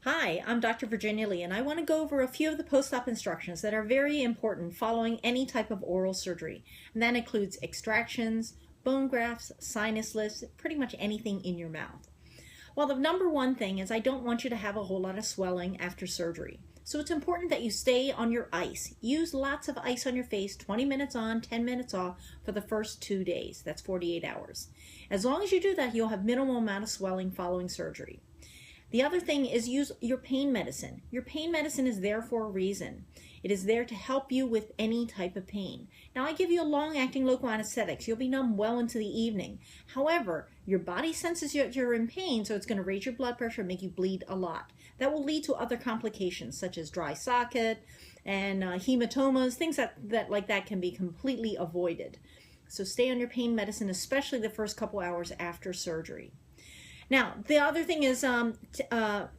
Hi, I'm Dr. Virginia Lee, and I want to go over a few of the post-op instructions that are very important following any type of oral surgery. And that includes extractions, bone grafts, sinus lifts, pretty much anything in your mouth. Well, the number one thing is I don't want you to have a whole lot of swelling after surgery. So it's important that you stay on your ice. Use lots of ice on your face, 20 minutes on, 10 minutes off for the first 2 days. That's 48 hours. As long as you do that, you'll have minimal amount of swelling following surgery. The other thing is use your pain medicine. Your pain medicine is there for a reason. It is there to help you with any type of pain. Now, I give you a long-acting local anesthetics. You'll be numb well into the evening. However, your body senses you're in pain, so it's going to raise your blood pressure and make you bleed a lot. That will lead to other complications such as dry socket and hematomas. Things like that can be completely avoided. So stay on your pain medicine, especially the first couple hours after surgery. Now, the other thing is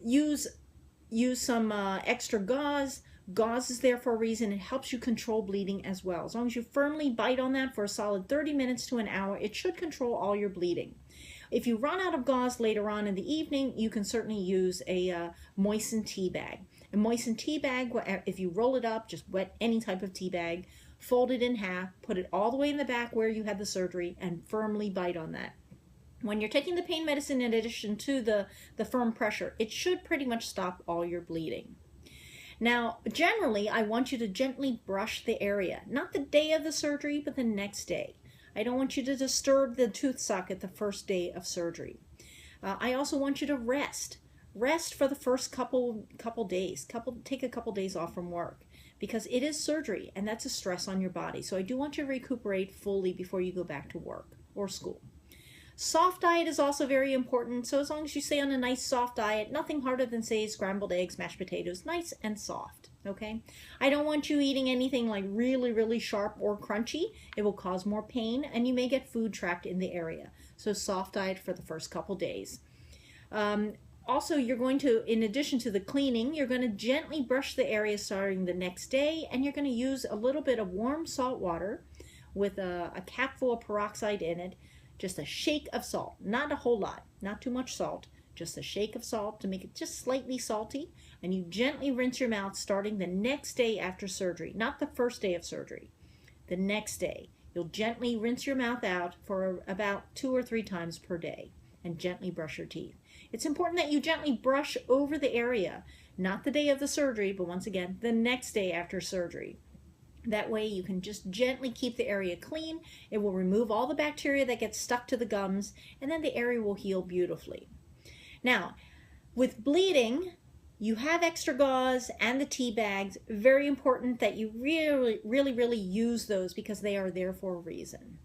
use some extra gauze. Gauze is there for a reason. It helps you control bleeding as well. As long as you firmly bite on that for a solid 30 minutes to an hour, it should control all your bleeding. If you run out of gauze later on in the evening, you can certainly use a moistened tea bag. A moistened tea bag, if you roll it up, just wet any type of tea bag, fold it in half, put it all the way in the back where you had the surgery, and firmly bite on that. When you're taking the pain medicine in addition to the firm pressure, it should pretty much stop all your bleeding. Now, generally, I want you to gently brush the area, not the day of the surgery, but the next day. I don't want you to disturb the tooth socket the first day of surgery. I also want you to rest. Rest for the first couple days. Take a couple days off from work because it is surgery and that's a stress on your body. So I do want you to recuperate fully before you go back to work or school. Soft diet is also very important, so as long as you stay on a nice soft diet, nothing harder than, say, scrambled eggs, mashed potatoes, nice and soft, okay? I don't want you eating anything like really, really sharp or crunchy. It will cause more pain, and you may get food trapped in the area. So soft diet for the first couple days. Also, you're going to, in addition to the cleaning, you're going to gently brush the area starting the next day, and you're going to use a little bit of warm salt water with a capful of peroxide in it. Just a shake of salt, not a whole lot, not too much salt, just a shake of salt to make it just slightly salty, and you gently rinse your mouth starting the next day after surgery, not the first day of surgery, the next day. You'll gently rinse your mouth out for about 2 or 3 times per day and gently brush your teeth. It's important that you gently brush over the area, not the day of the surgery, but once again, the next day after surgery. That way you can just gently keep the area clean. It will remove all the bacteria that gets stuck to the gums, and then the area will heal beautifully. Now, with bleeding, you have extra gauze and the tea bags. Very important that you really use those because they are there for a reason.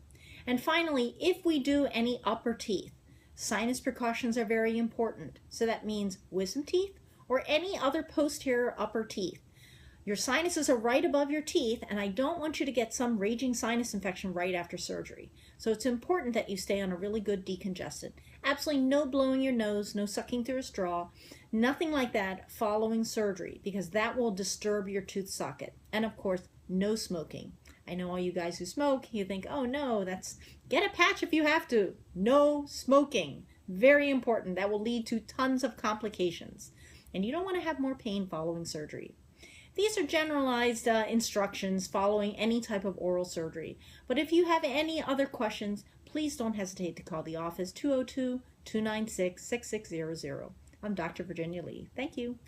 And finally, if we do any upper teeth, sinus precautions are very important. So that means wisdom teeth or any other posterior upper teeth. Your sinuses are right above your teeth, and I don't want you to get some raging sinus infection right after surgery. So it's important that you stay on a really good decongestant. Absolutely no blowing your nose, no sucking through a straw, nothing like that following surgery, because that will disturb your tooth socket. And of course, no smoking. I know all you guys who smoke, you think, oh no, get a patch if you have to. No smoking. Very important. That will lead to tons of complications. And you don't want to have more pain following surgery. These are generalized instructions following any type of oral surgery. But if you have any other questions, please don't hesitate to call the office 202-296-6600. I'm Dr. Virginia Lee. Thank you.